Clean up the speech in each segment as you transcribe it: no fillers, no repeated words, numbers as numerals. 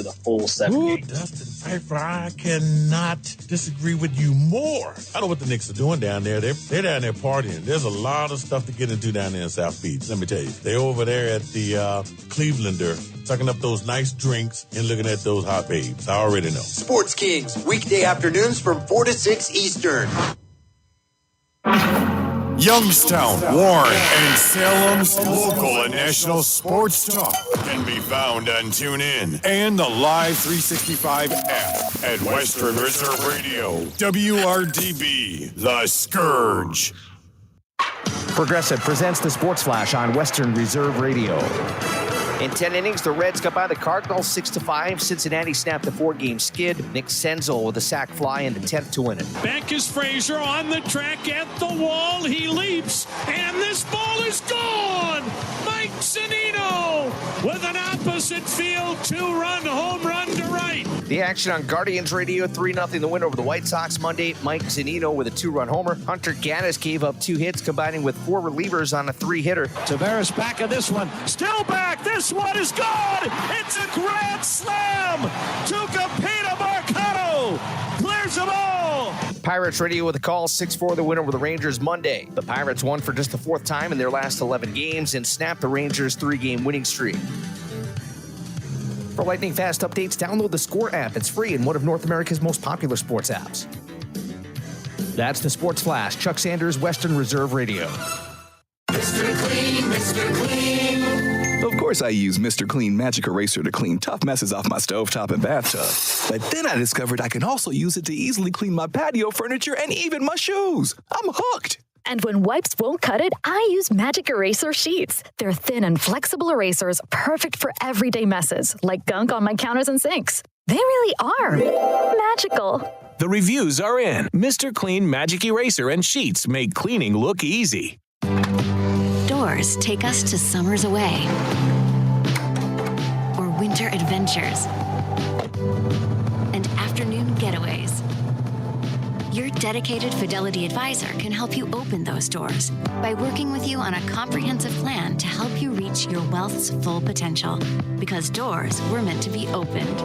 the full 7 games. Dustin Pfeiffer, I cannot disagree with you more. I don't know what the Knicks are doing down there. They're down there partying. There's a lot of stuff to get into down there in South Beach. Let me tell you. They're over there at the Clevelander, sucking up those nice drinks and looking at those hot babes. I already know. Sports Kings, weekday afternoons from 4 to 6 Eastern. Youngstown, Warren, and Salem's local and national sports talk can be found on TuneIn and the Live 365 app at Western Reserve Radio. WRDB, The Scourge. Progressive presents the Sports Flash on Western Reserve Radio. In 10 innings, the Reds got by the Cardinals 6-5. Cincinnati snapped a 4-game skid. Nick Senzel with a sac fly in the 10th to win it. Back is Frazier on the track at the wall. He leaps, and this ball is gone. Mike Zunino with an opposite field 2-run home run to right. The action on Guardians Radio, 3-0 the win over the White Sox Monday. Mike Zunino with a 2-run homer. Hunter Gaddis gave up 2 hits, combining with 4 relievers on a 3-hitter. Tavares back in this one. Still back. This one is gone. It's a grand slam. Tucupita Marcano clears them all. Pirates Radio with a call, 6-4 the win over the Rangers Monday. The Pirates won for just the 4th time in their last 11 games and snapped the Rangers' 3-game winning streak. For lightning fast updates, download the Score app. It's free and one of North America's most popular sports apps. That's the Sports Flash. Chuck Sanders, Western Reserve Radio. Mr. Clean, Mr. Clean. Of course I use Mr. Clean Magic Eraser to clean tough messes off my stovetop and bathtub. But then I discovered I can also use it to easily clean my patio furniture and even my shoes. I'm hooked. And when wipes won't cut it, I use Magic Eraser Sheets. They're thin and flexible erasers, perfect for everyday messes, like gunk on my counters and sinks. They really are magical. The reviews are in. Mr. Clean Magic Eraser and Sheets make cleaning look easy. Doors take us to summers away or winter adventures and afternoon getaways. Your dedicated Fidelity advisor can help you open those doors by working with you on a comprehensive plan to help you reach your wealth's full potential. Because doors were meant to be opened.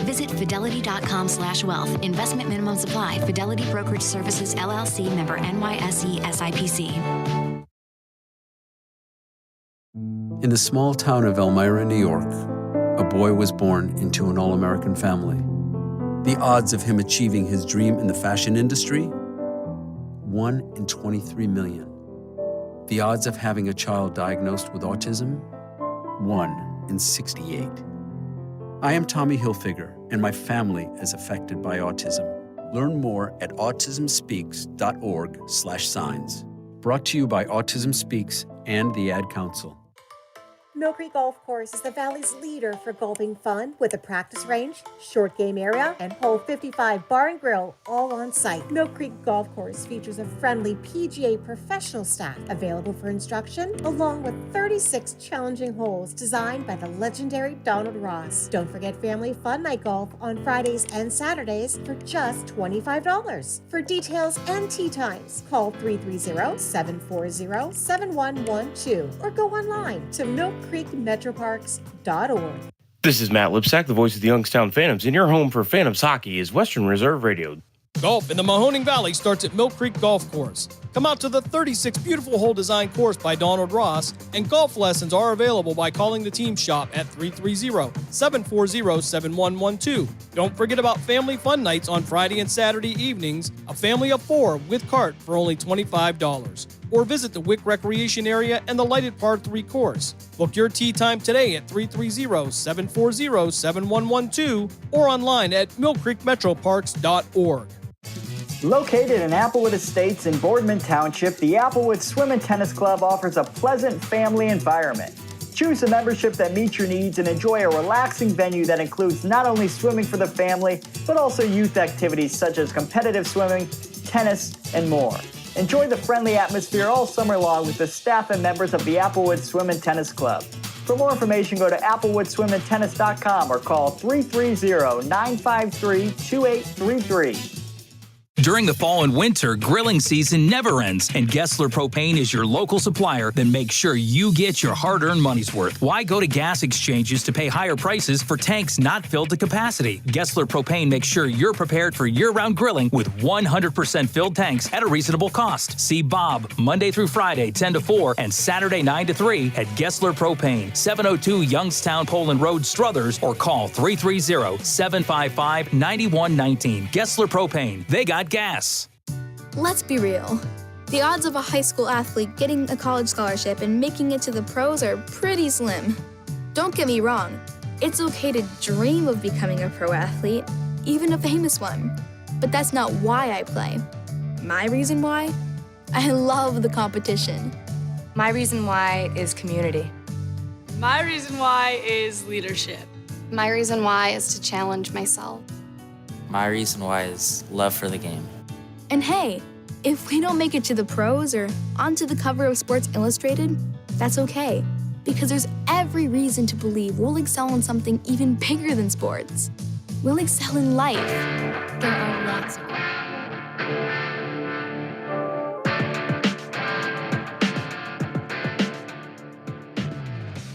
Visit fidelity.com/wealth. Investment minimum supply. Fidelity Brokerage Services, LLC, member NYSE SIPC. In the small town of Elmira, New York, a boy was born into an all-American family. The odds of him achieving his dream in the fashion industry? 1 in 23 million. The odds of having a child diagnosed with autism? 1 in 68. I am Tommy Hilfiger, and my family is affected by autism. Learn more at autismspeaks.org/signs. Brought to you by Autism Speaks and the Ad Council. Mill Creek Golf Course is the Valley's leader for golfing fun with a practice range, short game area, and hole 55 bar and grill all on site. Mill Creek Golf Course features a friendly PGA professional staff available for instruction, along with 36 challenging holes designed by the legendary Donald Ross. Don't forget family fun night golf on Fridays and Saturdays for just $25. For details and tee times, call 330-740-7112 or go online to millcreekmetroparks.org. This is Matt Lipsack, the voice of the Youngstown Phantoms, and your home for Phantoms hockey is Western Reserve Radio. Golf in the Mahoning Valley starts at Mill Creek Golf Course. Come out to the 36 beautiful hole design course by Donald Ross, and golf lessons are available by calling the team shop at 330-740-7112. Don't forget about family fun nights on Friday and Saturday evenings, a family of 4 with cart for only $25. Or visit the Wick Recreation Area and the lighted Par 3 course. Book your tee time today at 330-740-7112 or online at millcreekmetroparks.org. Located in Applewood Estates in Boardman Township, the Applewood Swim and Tennis Club offers a pleasant family environment. Choose a membership that meets your needs and enjoy a relaxing venue that includes not only swimming for the family, but also youth activities such as competitive swimming, tennis, and more. Enjoy the friendly atmosphere all summer long with the staff and members of the Applewood Swim and Tennis Club. For more information, go to applewoodswimandtennis.com or call 330-953-2833. During the fall and winter, grilling season never ends, and Gessler Propane is your local supplier that makes sure you get your hard-earned money's worth. Why go to gas exchanges to pay higher prices for tanks not filled to capacity? Gessler Propane makes sure you're prepared for year-round grilling with 100% filled tanks at a reasonable cost. See Bob Monday through Friday, 10 to 4, and Saturday, 9 to 3 at Gessler Propane, 702 Youngstown Poland Road, Struthers, or call 330-755-9119. Gessler Propane. They got gas. Let's be real. The odds of a high school athlete getting a college scholarship and making it to the pros are pretty slim. Don't get me wrong. It's okay to dream of becoming a pro athlete, even a famous one. But that's not why I play. My reason why? I love the competition. My reason why is community. My reason why is leadership. My reason why is to challenge myself. My reason why is love for the game. And hey, if we don't make it to the pros or onto the cover of Sports Illustrated, that's okay, because there's every reason to believe we'll excel in something even bigger than sports. We'll excel in life. There are lots of them.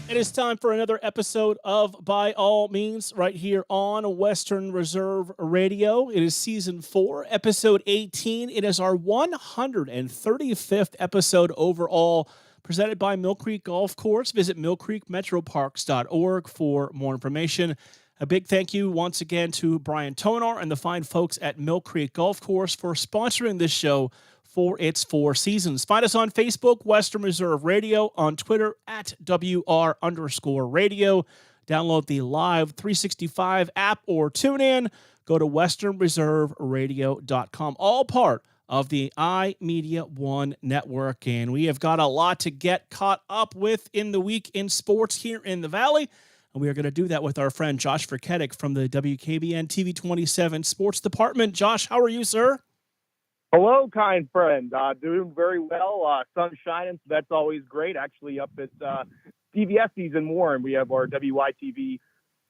It is time for another episode of By All Means right here on Western Reserve Radio. It is Season 4, Episode 18. It is our 135th episode overall, presented by Mill Creek Golf Course. Visit millcreekmetroparks.org for more information. A big thank you once again to Brian Tonar and the fine folks at Mill Creek Golf Course for sponsoring this show for its 4 seasons. Find us on Facebook, Western Reserve Radio, on Twitter at WR_radio. Download the Live 365 app or tune in. Go to westernreserveradio.com. All part of the iMeda1 network. And we have got a lot to get caught up with in the week in sports here in the Valley. And we are going to do that with our friend Josh Verketic from the WKBN TV 27 Sports Department. Josh, how are you, sir? Hello, kind friend. Doing very well. Sun's shining, so that's always great. Actually, up at CVS season Warren, we have our WYTV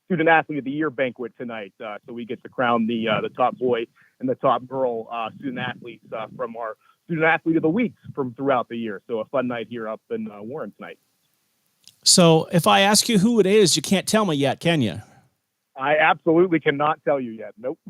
Student Athlete of the Year banquet tonight. So we get to crown the top boy and the top girl student athletes from our Student Athlete of the Weeks from throughout the year. So a fun night here up in Warren tonight. So if I ask you who it is, you can't tell me yet, can you? I absolutely cannot tell you yet. Nope.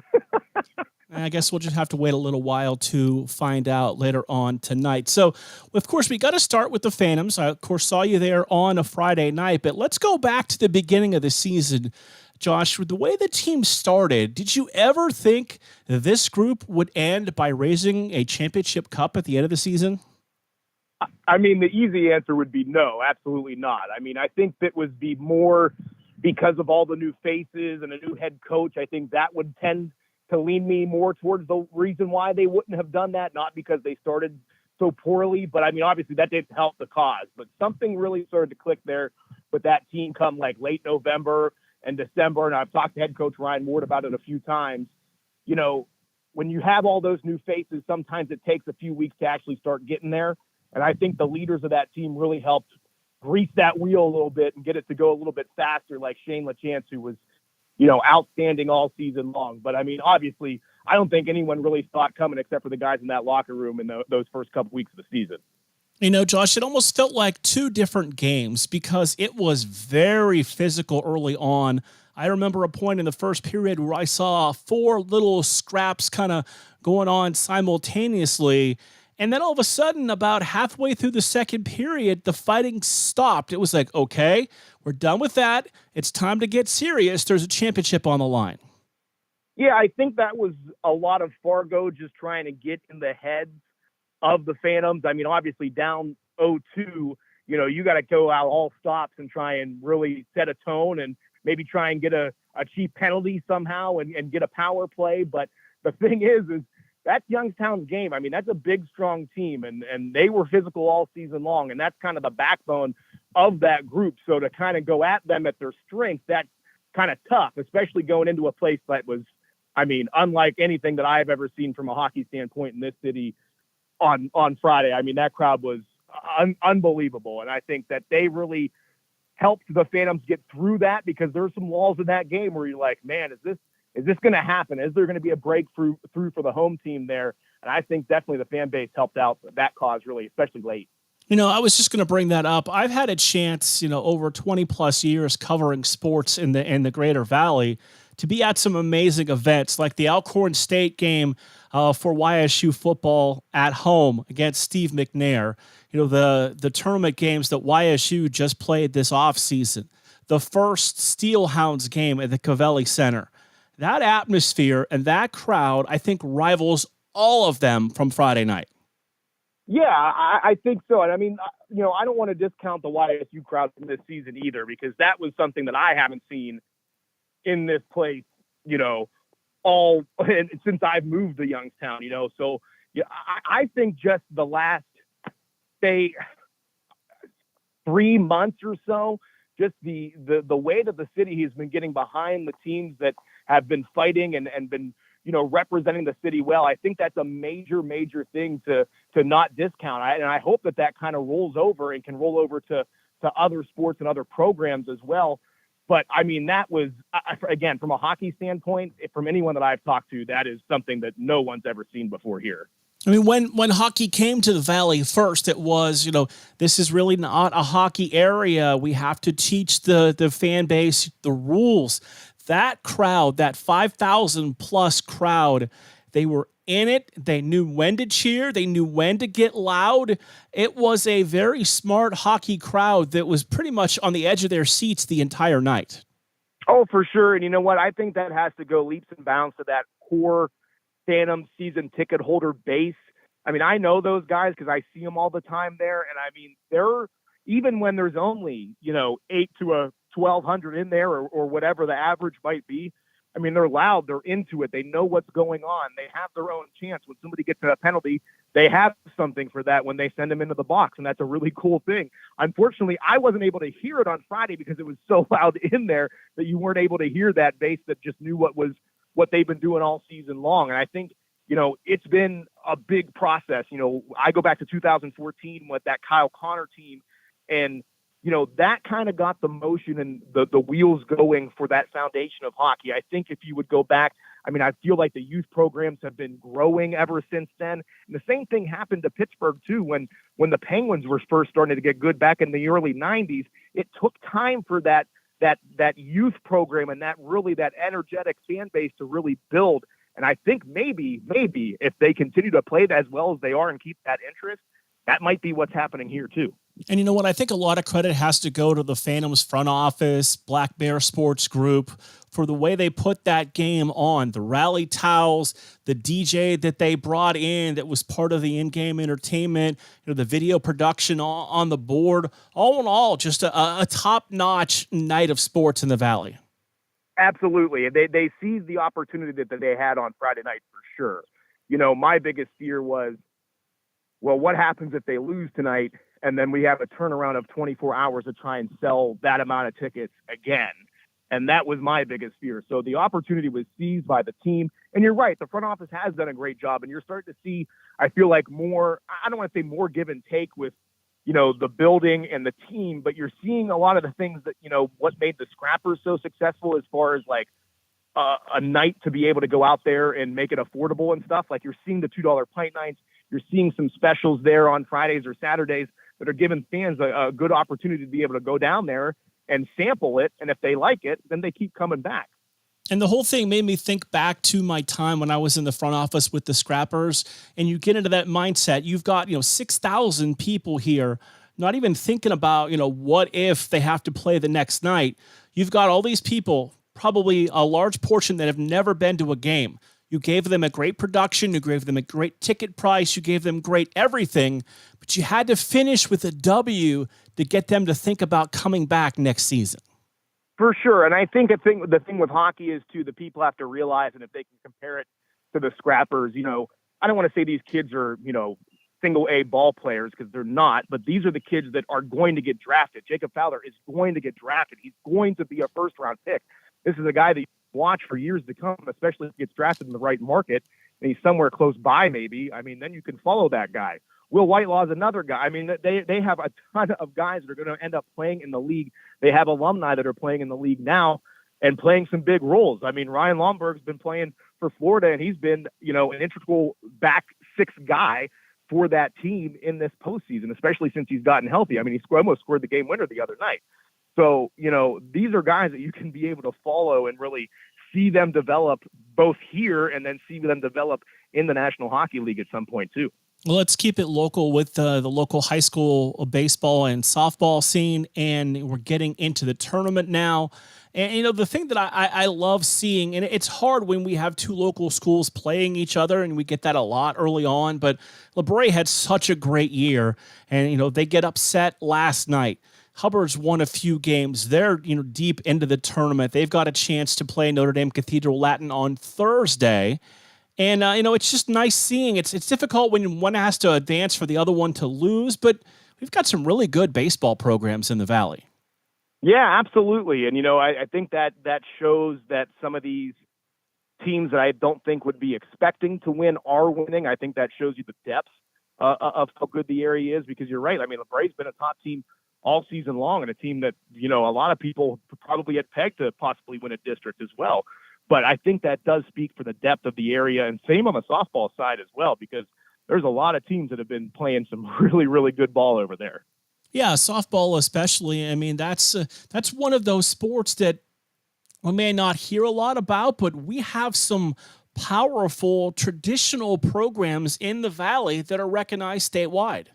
I guess we'll just have to wait a little while to find out later on tonight. So, of course, we got to start with the Phantoms. I, of course, saw you there on a Friday night, but let's go back to the beginning of the season. Josh, with the way the team started, did you ever think this group would end by raising a championship cup at the end of the season? I mean, the easy answer would be no, absolutely not. I mean, I think that would be more because of all the new faces and a new head coach. I think that would tend to lean me more towards the reason why they wouldn't have done that, not because they started so poorly, but I mean, obviously that didn't help the cause, but something really started to click there with that team come like late November and December. And I've talked to head coach Ryan Ward about it a few times. You know, when you have all those new faces, sometimes it takes a few weeks to actually start getting there. And I think the leaders of that team really helped grease that wheel a little bit and get it to go a little bit faster, like Shane LaChance, who was, you know, outstanding all season long. But I mean, obviously, I don't think anyone really saw it coming except for the guys in that locker room in those first couple weeks of the season. You know, Josh, it almost felt like 2 different games because it was very physical early on. I remember a point in the first period where I saw 4 little scraps kind of going on simultaneously. And then all of a sudden, about halfway through the second period, the fighting stopped. It was like, okay, we're done with that. It's time to get serious. There's a championship on the line. Yeah, I think that was a lot of Fargo just trying to get in the heads of the Phantoms. I mean, obviously down 0-2, you know, you got to go out all stops and try and really set a tone and maybe try and get a cheap penalty somehow and get a power play. But the thing is that's Youngstown's game. I mean, that's a big, strong team, and they were physical all season long, and that's kind of the backbone of that group. So to kind of go at them at their strength, that's kind of tough, especially going into a place that was, I mean, unlike anything that I've ever seen from a hockey standpoint in this city on Friday. I mean, that crowd was unbelievable, and I think that they really helped the Phantoms get through that because there's some walls in that game where you're like, man, is is this going to happen? Is there going to be a breakthrough for the home team there? And I think definitely the fan base helped out that cause really, especially late. I was just going to bring that up. I've had a chance, over 20 plus years covering sports in the Greater Valley to be at some amazing events like the Alcorn State game for YSU football at home against Steve McNair. The tournament games that YSU just played this offseason. The first Steelhounds game at the Covelli Center. That atmosphere and that crowd, I think, rivals all of them from Friday night. Yeah, I think so. And I mean, I don't want to discount the YSU crowd from this season either, because that was something that I haven't seen in this place, all since I've moved to Youngstown, So yeah, I think just the last, say, 3 months or so, just the way that the city has been getting behind the teams that have been fighting and been, representing the city well. I think that's a major thing to not discount. And I hope that kind of rolls over and can roll over to other sports and other programs as well. But I mean, that was, again, from a hockey standpoint, from anyone that I've talked to, that is something that no one's ever seen before here. I mean, when hockey came to the Valley first, it was, this is really not a hockey area. We have to teach the fan base the rules. That crowd, that 5,000 plus crowd, they were in it. They knew when to cheer. They knew when to get loud. It was a very smart hockey crowd that was pretty much on the edge of their seats the entire night. Oh, for sure. And you know what? I think that has to go leaps and bounds to that core Phantom season ticket holder base. I mean, I know those guys because I see them all the time there. And I mean, they're, even when there's only, 8 to 1,200 in there or whatever the average might be. I mean, they're loud. They're into it. They know what's going on. They have their own chance. When somebody gets a penalty, they have something for that when they send them into the box. And that's a really cool thing. Unfortunately, I wasn't able to hear it on Friday because it was so loud in there that you weren't able to hear that base that just knew what they've been doing all season long. And I think, it's been a big process. I go back to 2014 with that Kyle Connor team, and that kind of got the motion and the wheels going for that foundation of hockey. I think if you would go back, I mean, I feel like the youth programs have been growing ever since then. And the same thing happened to Pittsburgh too. When the Penguins were first starting to get good back in the early 90s, it took time for that youth program and that energetic fan base to really build. And I think maybe if they continue to play as well as they are and keep that interest, that might be what's happening here too. And you know what? I think a lot of credit has to go to the Phantoms front office, Black Bear Sports Group, for the way they put that game on. The rally towels, the DJ that they brought in that was part of the in-game entertainment, the video production on the board. All in all, just a top-notch night of sports in the Valley. Absolutely. They seized the opportunity that they had on Friday night for sure. My biggest fear was, well, what happens if they lose tonight and then we have a turnaround of 24 hours to try and sell that amount of tickets again? And that was my biggest fear. So the opportunity was seized by the team. And you're right, the front office has done a great job. And you're starting to see, I feel like, more, I don't want to say more give and take with, the building and the team, but you're seeing a lot of the things that, what made the Scrappers so successful as far as like a night to be able to go out there and make it affordable and stuff. Like you're seeing the $2 pint nights. You're seeing some specials there on Fridays or Saturdays that are giving fans a good opportunity to be able to go down there and sample it. And if they like it, then they keep coming back. And the whole thing made me think back to my time when I was in the front office with the Scrappers, and you get into that mindset. You've got, 6,000 people here, not even thinking about, what if they have to play the next night. You've got all these people, probably a large portion that have never been to a game. You gave them a great production. You gave them a great ticket price. You gave them great everything, but you had to finish with a W to get them to think about coming back next season. For sure. And I think the thing with hockey is, too, the people have to realize, and if they can compare it to the Scrappers, I don't want to say these kids are, single A ball players because they're not, but these are the kids that are going to get drafted. Jacob Fowler is going to get drafted. He's going to be a first-round pick. This is a guy that you watch for years to come, especially if he gets drafted in the right market and he's somewhere close by maybe. I mean, then you can follow that guy. Will Whitelaw is another guy. I mean, they have a ton of guys that are going to end up playing in the league. They have alumni that are playing in the league now. and playing some big roles. I mean, Ryan Lomberg's been playing for Florida, and he's been, an integral back six guy for that team in this postseason, especially since he's gotten healthy. I mean, he almost scored the game winner the other night. So, these are guys that you can be able to follow and really see them develop both here and then see them develop in the National Hockey League at some point too. Well, let's keep it local with the local high school baseball and softball scene, and we're getting into the tournament now. And, the thing that I love seeing, and it's hard when we have two local schools playing each other, and we get that a lot early on, but LeBray had such a great year, and, they get upset last night. Hubbard's won a few games. They're, deep into the tournament. They've got a chance to play Notre Dame Cathedral Latin on Thursday. And, it's just nice seeing. It's difficult when one has to advance for the other one to lose, but we've got some really good baseball programs in the Valley. Yeah, absolutely. And, I think that shows that some of these teams that I don't think would be expecting to win are winning. I think that shows you the depth of how good the area is, because you're right. I mean, LeBray's been a top team all season long, and a team that, a lot of people probably had pegged to possibly win a district as well. But I think that does speak for the depth of the area, and same on the softball side as well, because there's a lot of teams that have been playing some really, really good ball over there. Yeah, softball especially. I mean, that's one of those sports that we may not hear a lot about, but we have some powerful traditional programs in the Valley that are recognized statewide.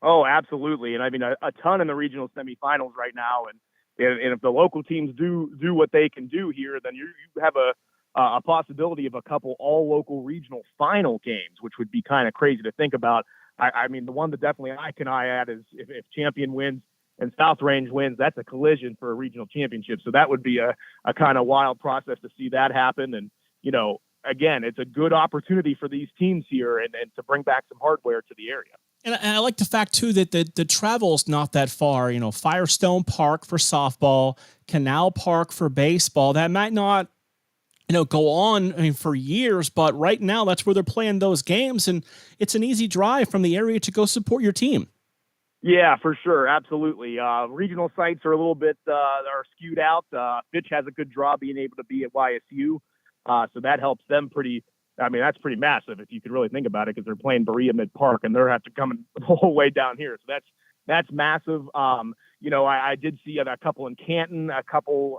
Oh, absolutely. And I mean, a ton in the regional semifinals right now. And if the local teams do what they can do here, then you have a possibility of a couple all local regional final games, which would be kind of crazy to think about. I mean, the one that definitely I can eye at is if Champion wins and South Range wins, that's a collision for a regional championship. So that would be a kind of wild process to see that happen. And, again, it's a good opportunity for these teams here and to bring back some hardware to the area. And I like the fact, too, that the travel's not that far. Firestone Park for softball, Canal Park for baseball. That might not, go on for years, but right now that's where they're playing those games, and it's an easy drive from the area to go support your team. Yeah, for sure. Absolutely. Regional sites are a little bit are skewed out. Fitch has a good draw being able to be at YSU, so that helps them pretty. I mean, that's pretty massive if you could really think about it, because they're playing Berea Mid Park and they're have to come the whole way down here. So that's massive. I did see a couple in Canton, a couple.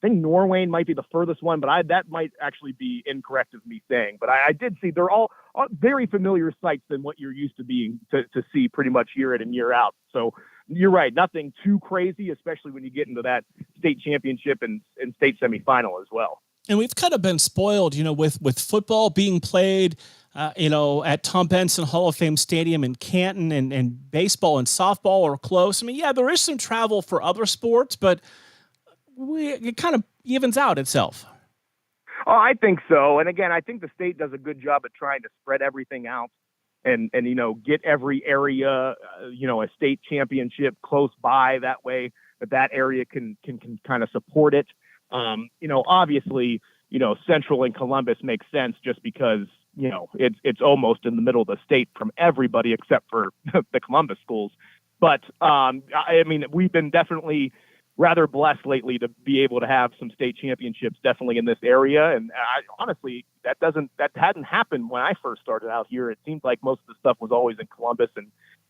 I think Norwayne might be the furthest one, but that might actually be incorrect of me saying. But I did see they're all very familiar sites than what you're used to being to see pretty much year in and year out. So you're right, nothing too crazy, especially when you get into that state championship and state semifinal as well. And we've kind of been spoiled, with football being played, at Tom Benson Hall of Fame Stadium in Canton, and baseball and softball are close. I mean, yeah, there is some travel for other sports, but it kind of evens out itself. Oh, I think so. And again, I think the state does a good job at trying to spread everything out and get every area, a state championship close by. That way that area can kind of support it. Obviously, Central and Columbus makes sense just because, it's almost in the middle of the state from everybody except for the Columbus schools. But, I mean, we've been definitely rather blessed lately to be able to have some state championships definitely in this area. And honestly, that hadn't happened when I first started out here. It seemed like most of the stuff was always in Columbus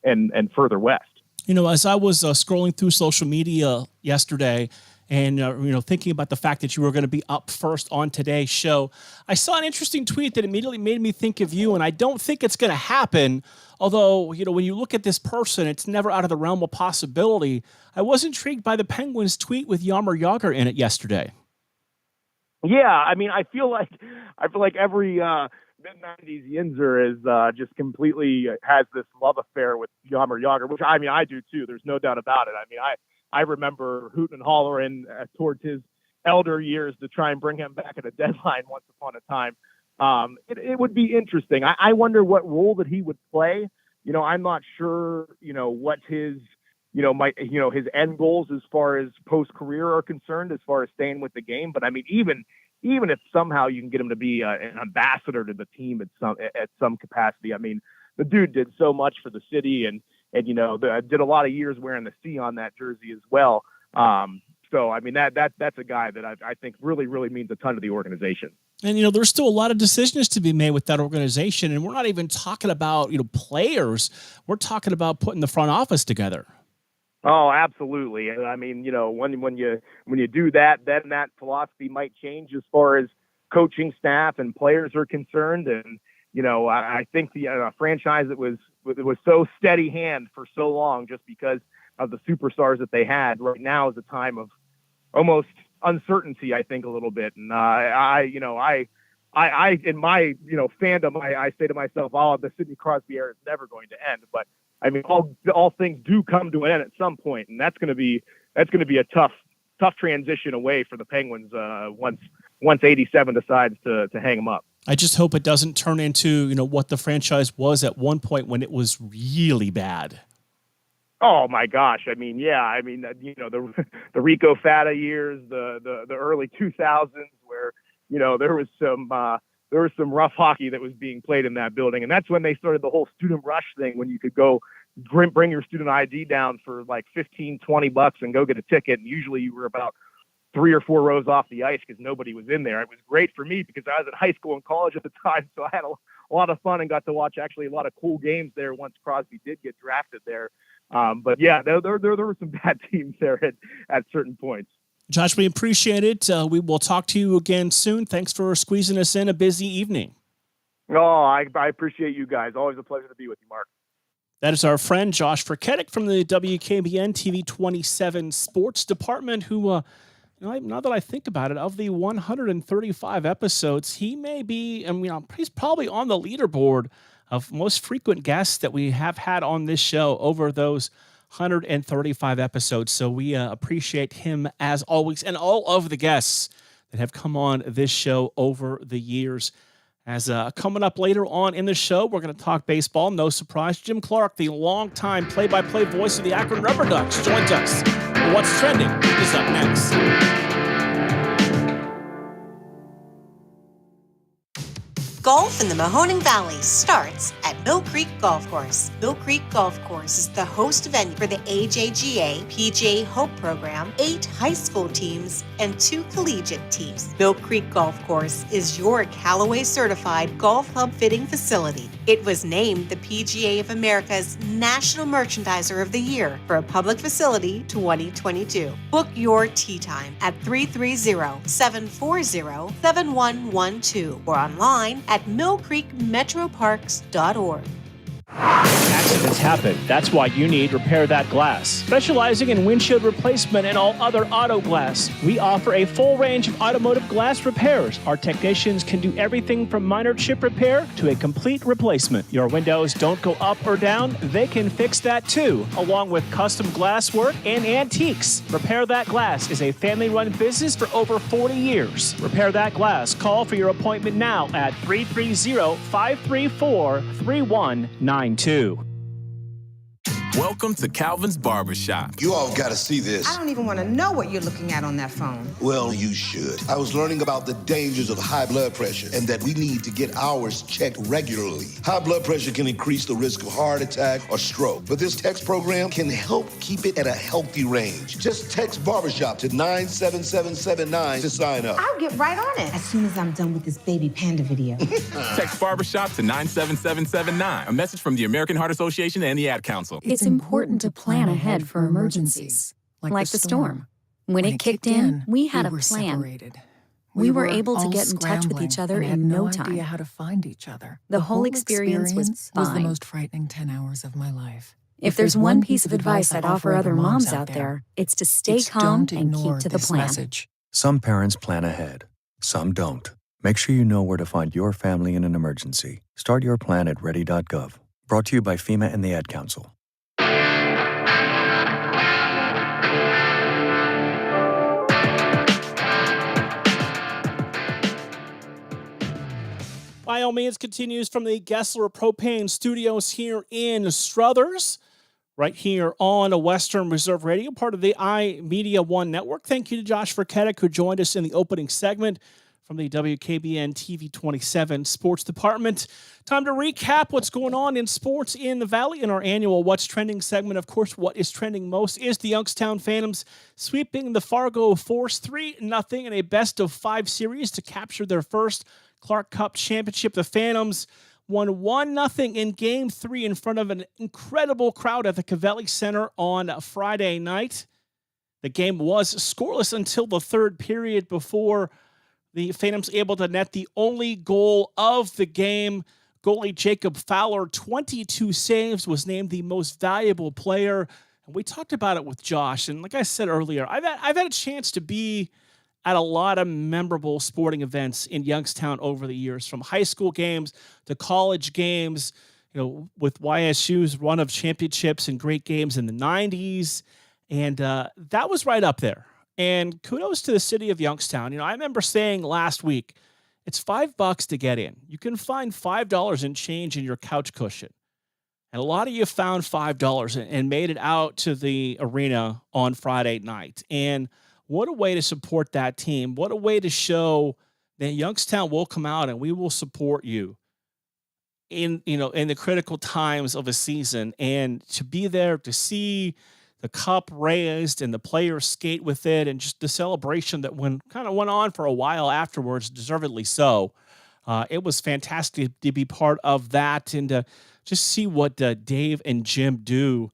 and further west. As I was scrolling through social media yesterday and, thinking about the fact that you were going to be up first on today's show, I saw an interesting tweet that immediately made me think of you, and I don't think it's going to happen. Although, when you look at this person, it's never out of the realm of possibility. I was intrigued by the Penguins tweet with Jaromir Jagr in it yesterday. Yeah, I mean, I feel like every mid-90s Yinzer is just completely has this love affair with Jaromir Jagr, which I mean, I do too. There's no doubt about it. I mean, I remember hooting and hollering towards his elder years to try and bring him back at a deadline once upon a time. It would be interesting. I wonder what role that he would play. I'm not sure, what his, his end goals as far as post-career are concerned, as far as staying with the game. But I mean, even if somehow you can get him to be an ambassador to the team at some capacity. I mean, the dude did so much for the city and did a lot of years wearing the C on that jersey as well. So, I mean, that's a guy that I think really, really means a ton to the organization. And, there's still a lot of decisions to be made with that organization. And we're not even talking about, players. We're talking about putting the front office together. Oh, absolutely. I mean, when you do that, then that philosophy might change as far as coaching staff and players are concerned. And, I think the franchise that was so steady hand for so long just because of the superstars that they had, right now is a time of almost uncertainty, I think, a little bit. And I in my fandom, I say to myself, oh, the Sidney Crosby era is never going to end. But I mean, all things do come to an end at some point, and that's going to be a tough transition away for the Penguins once 87 decides to hang them up. I just hope it doesn't turn into what the franchise was at one point when it was really bad. Oh my gosh! I mean, the Rico Fata years, the early 2000s, where there was some rough hockey that was being played in that building, and that's when they started the whole student rush thing, when you could go bring your student ID down for like $15-$20 and go get a ticket, and usually you were about 3 or 4 rows off the ice because nobody was in there. It was great for me because I was in high school and college at the time, so I had a lot of fun and got to watch actually a lot of cool games there once Crosby did get drafted there. But yeah, there were some bad teams there at certain points. Josh, we appreciate it. We will talk to you again soon. Thanks for squeezing us in a busy evening. Oh, I appreciate you guys. Always a pleasure to be with you, Mark. That is our friend Josh Furketic from the WKBN TV 27 Sports Department, who, now that I think about it, of the 135 episodes, he may be, he's probably on the leaderboard of most frequent guests that we have had on this show over those 135 episodes. So we appreciate him as always, and all of the guests that have come on this show over the years. As coming up later on in the show, we're going to talk baseball. No surprise, Jim Clark, the longtime play-by-play voice of the Akron Rubber Ducks, joins us. What's Trending is up next. Golf in the Mahoning Valley starts at Mill Creek Golf Course. Mill Creek Golf Course is the host venue for the AJGA PGA Hope Program, 8 high school teams, and 2 collegiate teams. Mill Creek Golf Course is your Callaway certified golf club fitting facility. It was named the PGA of America's National Merchandiser of the Year for a public facility 2022. Book your tee time at 330-740-7112 or online at millcreekmetroparks.org. Accidents happen. That's why you need Repair That Glass. Specializing in windshield replacement and all other auto glass, we offer a full range of automotive glass repairs. Our technicians can do everything from minor chip repair to a complete replacement. Your windows don't go up or down, they can fix that too, along with custom glass work and antiques. Repair That Glass is a family-run business for over 40 years. Repair That Glass. Call for your appointment now at 330-534-3192. Welcome to Calvin's Barbershop. You all gotta see this. I don't even want to know what you're looking at on that phone. Well, you should. I was learning about the dangers of high blood pressure and that we need to get ours checked regularly. High blood pressure can increase the risk of heart attack or stroke, but this text program can help keep it at a healthy range. Just text Barbershop to 97779 to sign up. I'll get right on it as soon as I'm done with this baby panda video. Text Barbershop to 97779. A message from the American Heart Association and the Ad Council. It's important to plan ahead for emergencies, like the storm. When it kicked in, we had a plan. Separated. We were able to get in touch with each other in no time. Idea how to find each other. The whole experience was fine. the most frightening 10 hours of my life. If there's one piece of advice I'd offer other moms out there, it's to stay calm and keep to the plan. Message. Some parents plan ahead, some don't. Make sure you know where to find your family in an emergency. Start your plan at ready.gov. Brought to you by FEMA and the Ad Council. By all means, continues from the Gessler Propane Studios here in Struthers, right here on a Western Reserve Radio, part of the iMeda1 network. Thank you to Josh Furketic, who joined us in the opening segment from the WKBN TV 27 Sports Department. Time to recap what's going on in sports in the Valley in our annual What's Trending segment. Of course, what is trending most is the Youngstown Phantoms sweeping the Fargo Force 3-0 in a best-of-5 series to capture their first Clark Cup championship. The Phantoms won 1-0 in Game 3 in front of an incredible crowd at the Covelli Center on Friday night. The game was scoreless until the third period before the Phantoms able to net the only goal of the game. Goalie Jacob Fowler, 22 saves, was named the most valuable player. And we talked about it with Josh. And like I said earlier, I've had a chance to be at a lot of memorable sporting events in Youngstown over the years, from high school games to college games, with YSU's run of championships and great games in the 90s. And that was right up there. And kudos to the city of Youngstown. I remember saying last week, it's $5 to get in. You can find $5 in change in your couch cushion. And a lot of you found $5 and made it out to the arena on Friday night. And what a way to support that team. What a way to show that Youngstown will come out and we will support you in the critical times of a season. And to be there, to see the cup raised and the players skate with it, and just the celebration that went on for a while afterwards, deservedly so. It was fantastic to be part of that and to just see what Dave and Jim do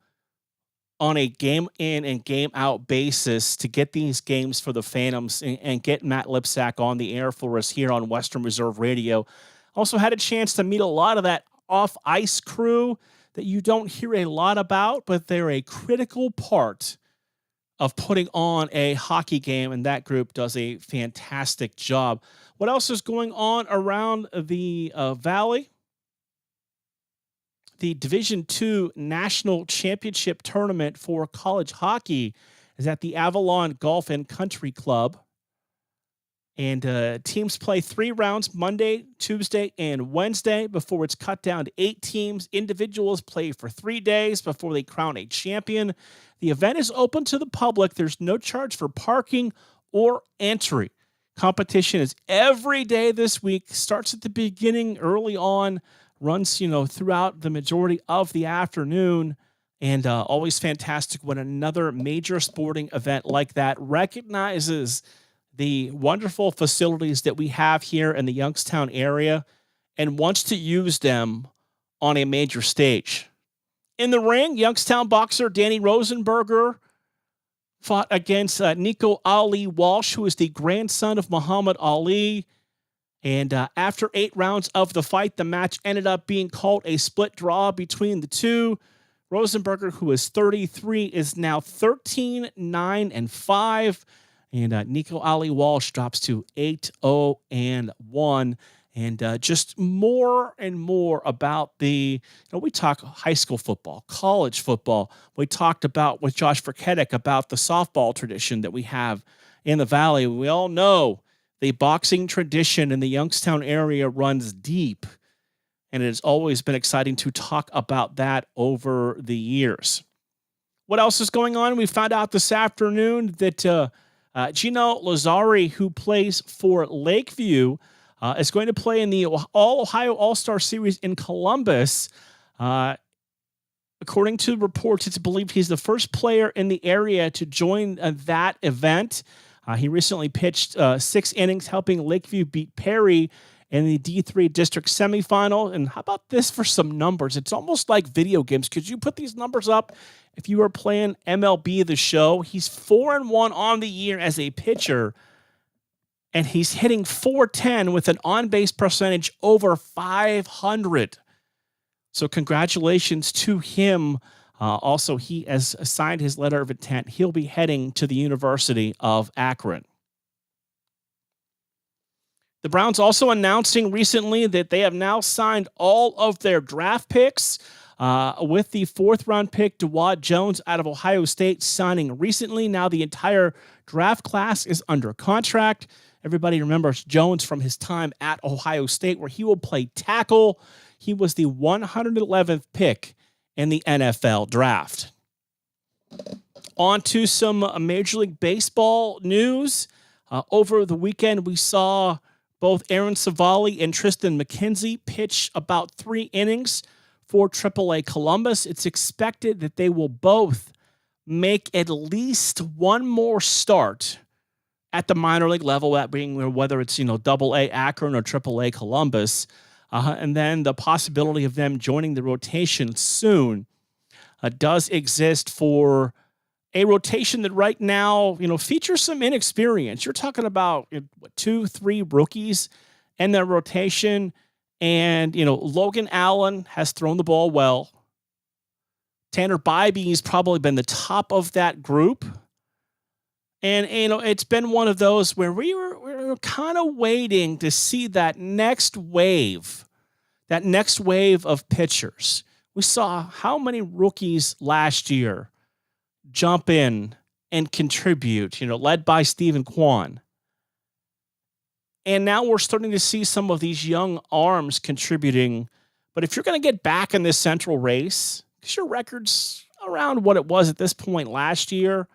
on a game in and game out basis to get these games for the Phantoms and get Matt Lipsack on the air for us here on Western Reserve Radio. Also had a chance to meet a lot of that off-ice crew that you don't hear a lot about, but they're a critical part of putting on a hockey game, and that group does a fantastic job. What else is going on around the Valley? The Division II National Championship Tournament for college hockey is at the Avalon Golf and Country Club. And teams play 3 rounds, Monday, Tuesday, and Wednesday, before it's cut down to 8 teams. Individuals play for 3 days before they crown a champion. The event is open to the public. There's no charge for parking or entry. Competition is every day this week, starts at the beginning early on, runs, throughout the majority of the afternoon, and always fantastic when another major sporting event like that recognizes the wonderful facilities that we have here in the Youngstown area and wants to use them on a major stage. In the ring, Youngstown boxer Danny Rosenberger fought against Nico Ali Walsh, who is the grandson of Muhammad Ali. And after 8 rounds of the fight, the match ended up being called a split draw between the two. Rosenberger, who is 33, is now 13-9-5. And Nico Ali Walsh drops to 8-0-1. And just more and more about we talk high school football, college football. We talked about with Josh Verketic about the softball tradition that we have in the Valley. We all know the boxing tradition in the Youngstown area runs deep. And it has always been exciting to talk about that over the years. What else is going on? We found out this afternoon that Gino Lazzari, who plays for Lakeview, is going to play in the All-Ohio All-Star Series in Columbus. According to reports, it's believed he's the first player in the area to join that event. He recently pitched 6 innings, helping Lakeview beat Perry in the D3 district semifinal. And how about this for some numbers? It's almost like video games. Could you put these numbers up if you were playing MLB The Show? He's 4-1 on the year as a pitcher, and he's hitting .410 with an on-base percentage over 500. So congratulations to him. Also, he has signed his letter of intent. He'll be heading to the University of Akron. The Browns also announcing recently that they have now signed all of their draft picks, with the 4th-round pick, DeWad Jones out of Ohio State, signing recently. Now the entire draft class is under contract. Everybody remembers Jones from his time at Ohio State, where he will play tackle. He was the 111th pick in the NFL draft. On to some Major League Baseball news. Over the weekend, we saw Both Aaron Savali and Tristan McKenzie pitch about 3 innings for AAA Columbus. It's expected that they will both make at least one more start at the minor league level, that being whether it's, AA Akron or AAA Columbus, and then the possibility of them joining the rotation soon does exist for a rotation that right now, features some inexperience. You're talking about 2-3 rookies in their rotation, and Logan Allen has thrown the ball well. Tanner Bybee's probably been the top of that group. And, it's been one of those where we were kind of waiting to see that next wave of pitchers. We saw how many rookies last year jump in and contribute, led by Stephen Kwan. And now we're starting to see some of these young arms contributing. But if you're going to get back in this central race, because your record's around what it was at this point last year,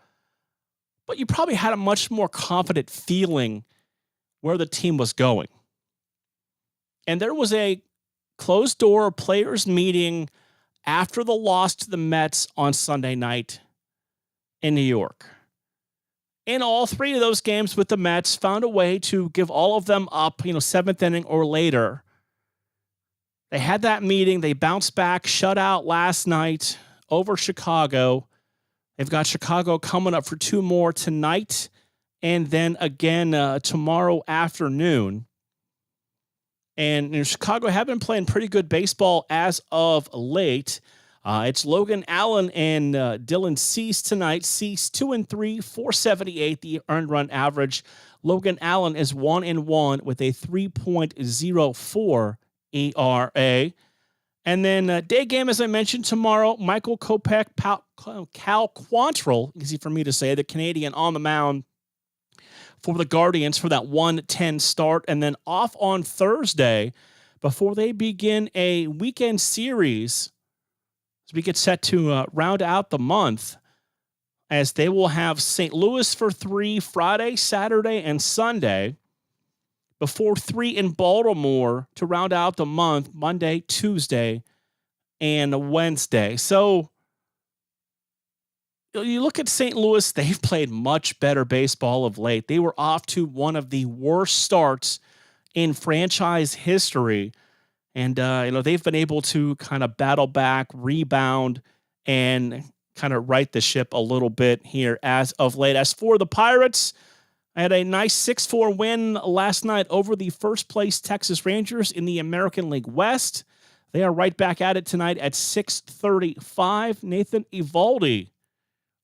but you probably had a much more confident feeling where the team was going. And there was a closed-door players meeting after the loss to the Mets on Sunday night in New York. In all 3 of those games with the Mets, found a way to give all of them up, 7th inning or later. They had that meeting. They bounced back, shut out last night over Chicago. They've got Chicago coming up for 2 more tonight and then again tomorrow afternoon. And Chicago have been playing pretty good baseball as of late. It's Logan Allen and Dylan Cease tonight. Cease 2-3, 478 the earned run average. Logan Allen is 1-1 with a 3.04 ERA. And then day game, as I mentioned, tomorrow, Michael Kopech, Cal Quantrill, easy for me to say, the Canadian on the mound for the Guardians for that 1-10 start. And then off on Thursday before they begin a weekend series as we get set to round out the month, as they will have St. Louis for 3 Friday, Saturday, and Sunday, before 3 in Baltimore to round out the month, Monday, Tuesday, and Wednesday. So you look at St. Louis, they've played much better baseball of late. They were off to one of the worst starts in franchise history. And, they've been able to kind of battle back, rebound, and kind of right the ship a little bit here as of late. As for the Pirates, I had a nice 6-4 win last night over the first-place Texas Rangers in the American League West. They are right back at it tonight at 6:35. Nathan Eovaldi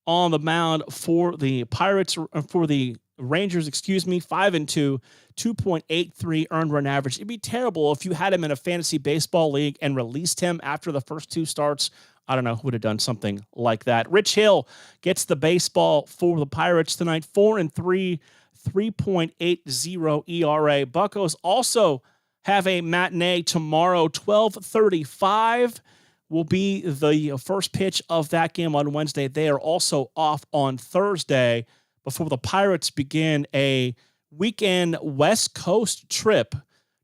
on the mound for the Pirates, for the Rangers, 5-2, 2.83 earned run average. It'd be terrible if you had him in a fantasy baseball league and released him after the first 2 starts. I don't know who would have done something like that. Rich Hill gets the baseball for the Pirates tonight, 4-3, 3.80 ERA. Buccos also have a matinee tomorrow, 12:35 will be the first pitch of that game on Wednesday. They are also off on Thursday before the Pirates begin a weekend West Coast trip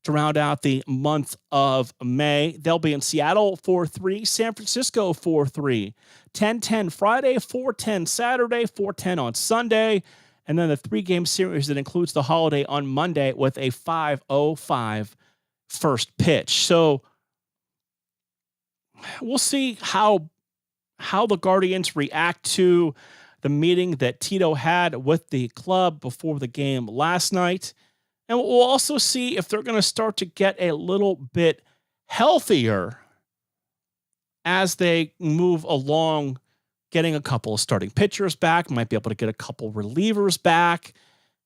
to round out the month of May. They'll be in Seattle 4-3, San Francisco 4-3, 10-10 Friday, 4-10 Saturday, 4-10 on Sunday, and then the 3-game series that includes the holiday on Monday with a 5:05 first pitch. So we'll see how the Guardians react to the meeting that Tito had with the club before the game last night. And we'll also see if they're going to start to get a little bit healthier as they move along, getting a couple of starting pitchers back, might be able to get a couple relievers back.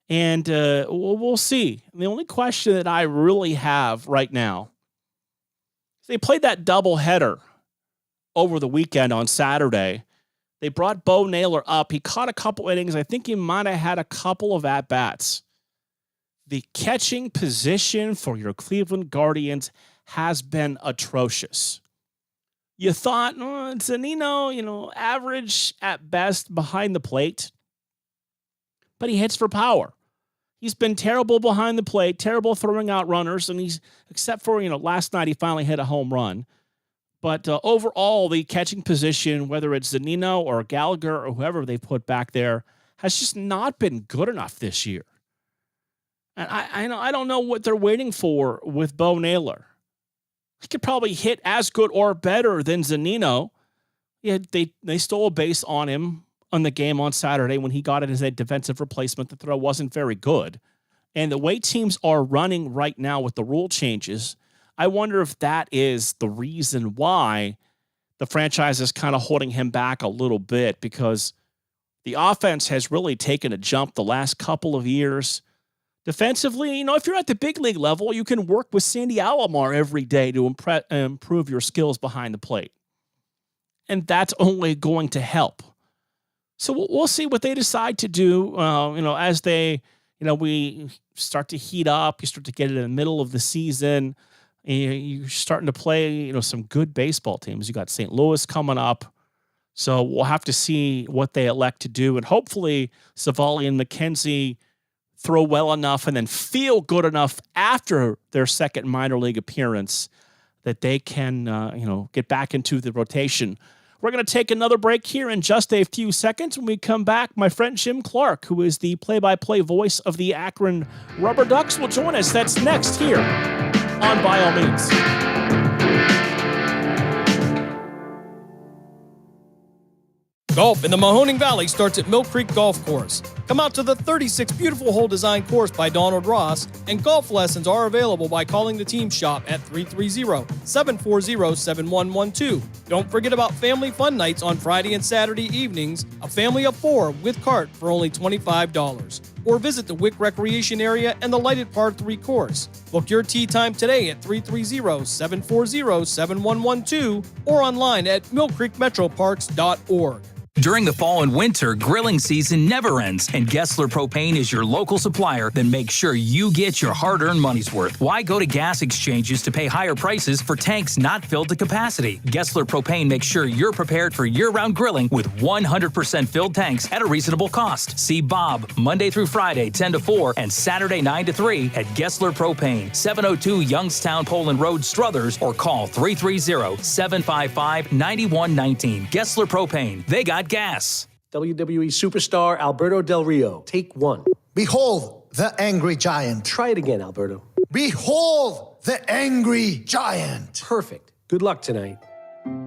And we'll see. The only question that I really have right now, they played that doubleheader over the weekend on Saturday. They brought Bo Naylor up. He caught a couple innings. I think he might have had a couple of at-bats. The catching position for your Cleveland Guardians has been atrocious. You thought, Zanino, average at best behind the plate, but he hits for power. He's been terrible behind the plate, terrible throwing out runners, and except for, last night he finally hit a home run. But overall, the catching position, whether it's Zunino or Gallagher or whoever they put back there, has just not been good enough this year. And I don't know what they're waiting for with Bo Naylor. He could probably hit as good or better than Zunino. Yeah, they stole a base on him on the game on Saturday when he got it as a defensive replacement. The throw wasn't very good. And the way teams are running right now with the rule changes, I wonder if that is the reason why the franchise is kind of holding him back a little bit, because the offense has really taken a jump the last couple of years. Defensively, if you're at the big league level, you can work with Sandy Alomar every day to improve your skills behind the plate. And that's only going to help. So we'll see what they decide to do, as they, we start to heat up, you start to get it in the middle of the season. You're starting to play, some good baseball teams. You got St. Louis coming up. So we'll have to see what they elect to do. And hopefully Savali and McKenzie throw well enough and then feel good enough after their second minor league appearance that they can, get back into the rotation. We're going to take another break here in just a few seconds. When we come back, my friend Jim Clark, who is the play-by-play voice of the Akron Rubber Ducks, will join us. That's next here on By All Means. Golf in the Mahoning Valley starts at Mill Creek Golf Course. Come out to the 36 beautiful hole design course by Donald Ross, and golf lessons are available by calling the team shop at 330-740-7112. Don't forget about family fun nights on Friday and Saturday evenings, a family of 4 with cart for only $25. Or visit the Wick Recreation Area and the lighted Par 3 course. Book your tee time today at 330-740-7112 or online at millcreekmetroparks.org. During the fall and winter, grilling season never ends, and Gessler Propane is your local supplier that makes sure you get your hard-earned money's worth. Why go to gas exchanges to pay higher prices for tanks not filled to capacity? Gessler Propane makes sure you're prepared for year-round grilling with 100% filled tanks at a reasonable cost. See Bob Monday through Friday, 10 to 4, and Saturday, 9 to 3 at Gessler Propane, 702 Youngstown Poland Road, Struthers, or call 330-755-9119. Gessler Propane. They got gas. WWE superstar Alberto Del Rio, take 1. Behold the angry giant. Try it again, Alberto. Behold the angry giant. Perfect. Good luck tonight.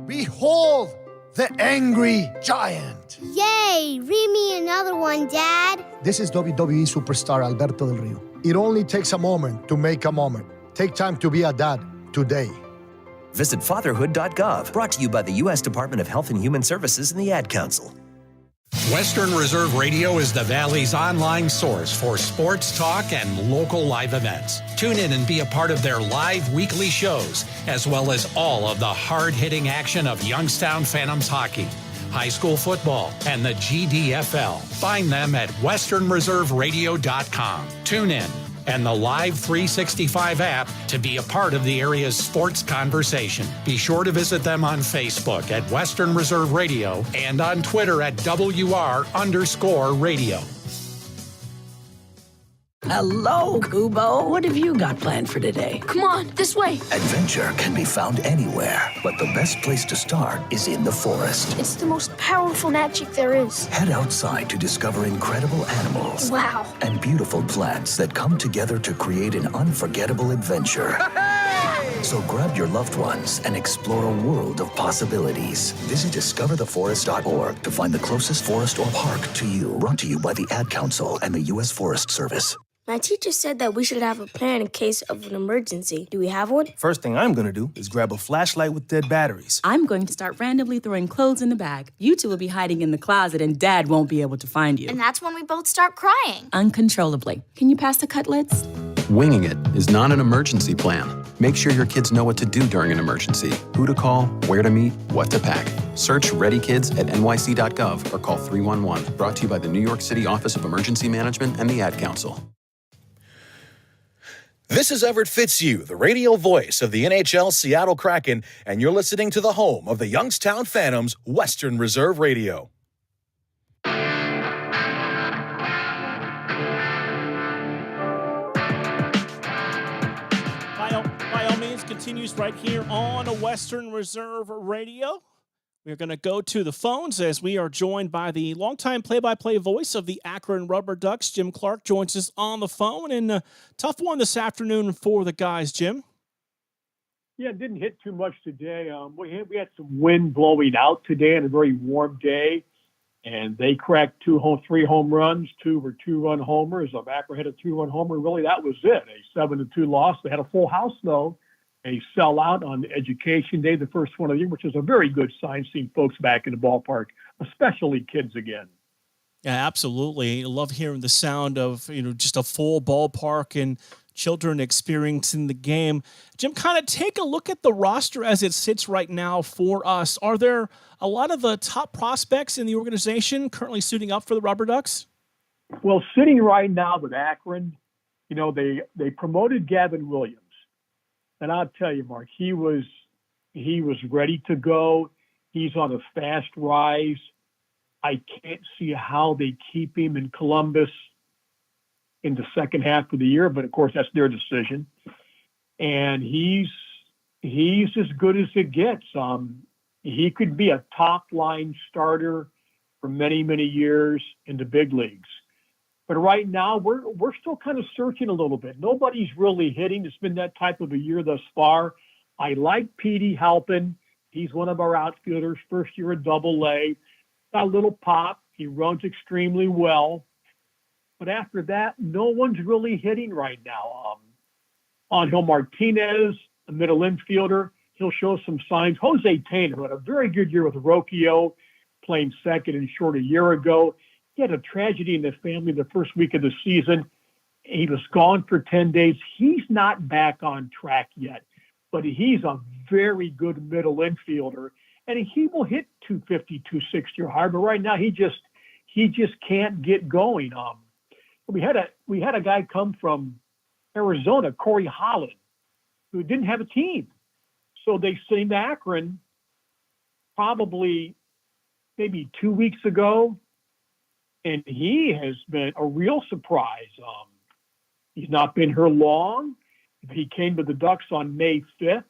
Behold the angry giant. Yay! Read me another one, Dad. This is WWE superstar Alberto Del Rio. It only takes a moment to make a moment. Take time to be a dad today. Visit fatherhood.gov, brought to you by the U.S. Department of Health and Human Services and the Ad Council. Western Reserve Radio is the Valley's online source for sports talk and local live events. Tune in and be a part of their live weekly shows, as well as all of the hard-hitting action of Youngstown Phantoms hockey, high school football, and the GDFL. Find them at westernreserveradio.com. Tune in and the Live 365 app to be a part of the area's sports conversation. Be sure to visit them on Facebook at Western Reserve Radio and on Twitter at WR_radio. Hello, Kubo. What have you got planned for today? Come on, this way. Adventure can be found anywhere, but the best place to start is in the forest. It's the most powerful magic there is. Head outside to discover incredible animals. Wow. And beautiful plants that come together to create an unforgettable adventure. So grab your loved ones and explore a world of possibilities. Visit discovertheforest.org to find the closest forest or park to you. Brought to you by the Ad Council and the U.S. Forest Service. My teacher said that we should have a plan in case of an emergency. Do we have one? First thing I'm gonna do is grab a flashlight with dead batteries. I'm going to start randomly throwing clothes in the bag. You two will be hiding in the closet and Dad won't be able to find you. And that's when we both start crying. Uncontrollably. Can you pass the cutlets? Winging it is not an emergency plan. Make sure your kids know what to do during an emergency, who to call, where to meet, what to pack. Search Ready Kids at nyc.gov or call 311. Brought to you by the New York City Office of Emergency Management and the Ad Council. This is Everett Fitzhugh, the radio voice of the NHL Seattle Kraken, and you're listening to the home of the Youngstown Phantoms, Western Reserve Radio. continues right here on Western Reserve Radio. We're going to go to the phones as we are joined by the longtime play-by-play voice of the Akron Rubber Ducks. Jim Clark joins us on the phone, and a tough one this afternoon for the guys, Jim. Yeah, it didn't hit too much today. We had some wind blowing out today on a very warm day, and they cracked 3 home runs. 2 were 2-run homers. Akron had a 2-run homer. Really, that was it. A 7-2 loss. They had a full house, though. A sellout on Education Day, the first one of the year, which is a very good sign, seeing folks back in the ballpark, especially kids again. Yeah, absolutely. I love hearing the sound of, just a full ballpark and children experiencing the game. Jim, kind of take a look at the roster as it sits right now for us. Are there a lot of the top prospects in the organization currently suiting up for the Rubber Ducks? Well, sitting right now with Akron, they promoted Gavin Williams. And I'll tell you, Mark, he was ready to go. He's on a fast rise. I can't see how they keep him in Columbus in the second half of the year, but of course that's their decision. And he's as good as it gets. He could be a top line starter for many, many years in the big leagues. But right now, we're still kind of searching a little bit. Nobody's really hitting. It's been that type of a year thus far. I like Petey Halpin. He's one of our outfielders, first year at Double-A. Got a little pop. He runs extremely well. But after that, no one's really hitting right now. Angel Martinez, a middle infielder, he'll show some signs. Jose Tainer had a very good year with Rocchio, playing second and short a year ago. He had a tragedy in the family the first week of the season. He was gone for 10 days. He's not back on track yet, but he's a very good middle infielder, and he will hit 250, 260 or higher. But right now, he just can't get going. We had a guy come from Arizona, Corey Holland, who didn't have a team. So they sent him to Akron probably maybe 2 weeks ago. And he has been a real surprise. He's not been here long. He came to the Ducks on May 5th.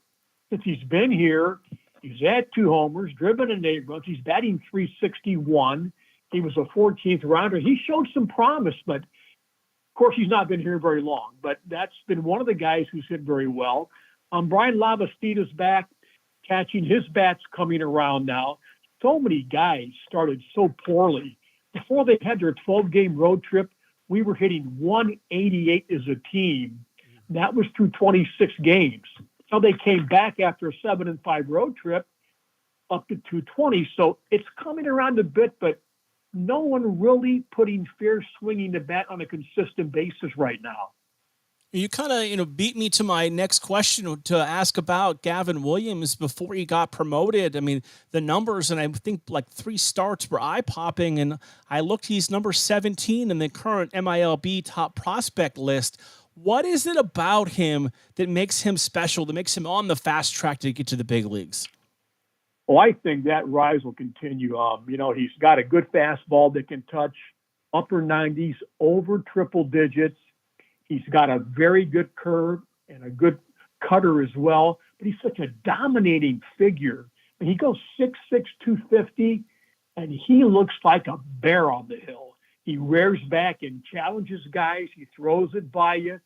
Since he's been here, he's had 2 homers, driven in 8 runs. He's batting .361. He was a 14th rounder. He showed some promise, but of course he's not been here very long. But that's been one of the guys who's hit very well. Brian Lavastita's back, catching. His bat's coming around now. So many guys started so poorly. Before they had their 12-game road trip, we were hitting 188 as a team. That was through 26 games. So they came back after a 7-5 road trip up to 220. So it's coming around a bit, but no one really putting fair swinging the bat on a consistent basis right now. You kind of, beat me to my next question to ask about Gavin Williams before he got promoted. I mean, the numbers, and I think like 3 starts were eye-popping, and I looked, he's number 17 in the current MILB top prospect list. What is it about him that makes him special, that makes him on the fast track to get to the big leagues? Well, I think that rise will continue. He's got a good fastball that can touch upper 90s, over triple digits. He's got a very good curve and a good cutter as well, but he's such a dominating figure. He goes 6'6", 250, and he looks like a bear on the hill. He rears back and challenges guys. He throws it by you,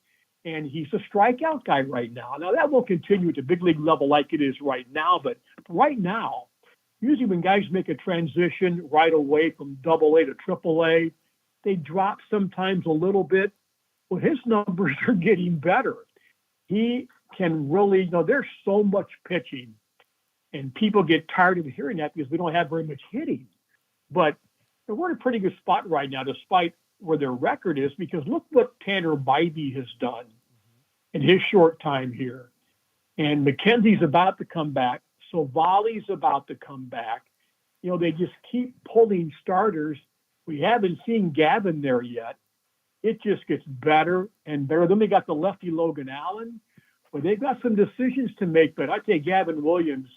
and he's a strikeout guy right now. Now, that will continue at the big league level like it is right now, but right now, usually when guys make a transition right away from Double-A to Triple-A, they drop sometimes a little bit. Well, his numbers are getting better. He can really, there's so much pitching, and people get tired of hearing that because we don't have very much hitting. But we're in a pretty good spot right now, despite where their record is, because look what Tanner Bybee has done in his short time here. And McKenzie's about to come back. Savali's about to come back. They just keep pulling starters. We haven't seen Gavin there yet. It just gets better and better. Then they got the lefty Logan Allen, but they've got some decisions to make. But I'd say Gavin Williams,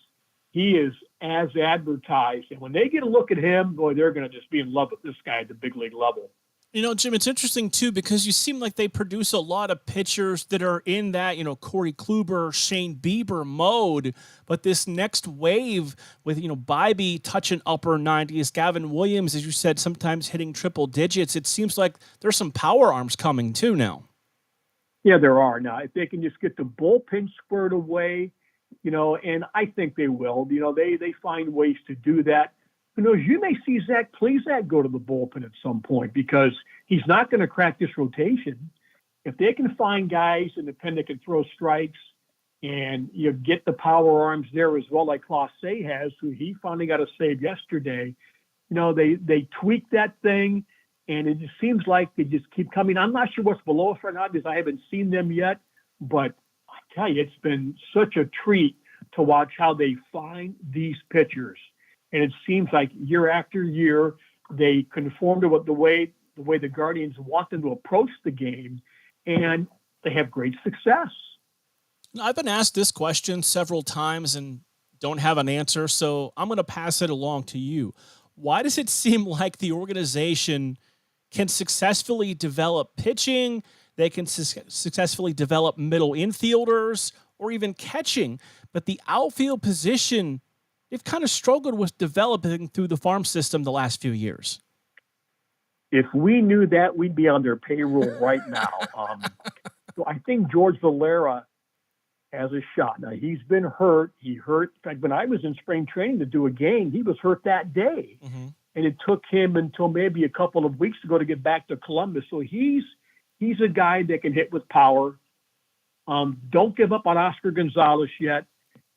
he is as advertised. And when they get a look at him, boy, they're going to just be in love with this guy at the big league level. You know, Jim, it's interesting, too, because you seem like they produce a lot of pitchers that are in that, Corey Kluber, Shane Bieber mode. But this next wave with, Bybee touching upper 90s, Gavin Williams, as you said, sometimes hitting triple digits, it seems like there's some power arms coming, too, now. Yeah, there are. Now, if they can just get the bullpen squared away, and I think they will, they find ways to do that. Who knows, you may see Zach Plesac go to the bullpen at some point because he's not going to crack this rotation. If they can find guys independent that can throw strikes and you get the power arms there as well, like Clase has, who he finally got a save yesterday, they tweak that thing and it just seems like they just keep coming. I'm not sure what's below us right now because I haven't seen them yet, but I tell you, it's been such a treat to watch how they find these pitchers. And it seems like year after year, they conform to the way the Guardians want them to approach the game, and they have great success. I've been asked this question several times and don't have an answer, so I'm going to pass it along to you. Why does it seem like the organization can successfully develop pitching, they can successfully develop middle infielders, or even catching, but the outfield position, they've kind of struggled with developing through the farm system the last few years? If we knew that, we'd be on their payroll right now. So I think George Valera has a shot. Now, he's been hurt. He hurt. In fact, when I was in spring training to do a game, he was hurt that day. Mm-hmm. And it took him until maybe a couple of weeks ago to get back to Columbus. So he's a guy that can hit with power. Don't give up on Oscar Gonzalez yet.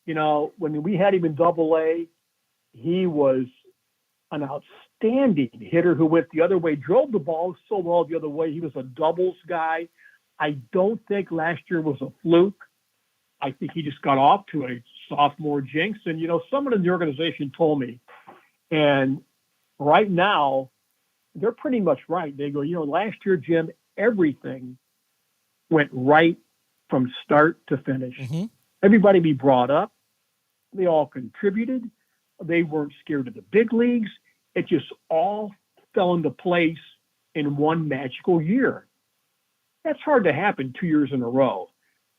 When we had him in Double-A, he was an outstanding hitter who went the other way, drove the ball so well the other way. He was a doubles guy. I don't think last year was a fluke. I think he just got off to a sophomore jinx. And, someone in the organization told me, and right now, they're pretty much right. They go, last year, Jim, everything went right from start to finish. Mm-hmm. Everybody be brought up. They all contributed. They weren't scared of the big leagues. It just all fell into place in one magical year. That's hard to happen 2 years in a row.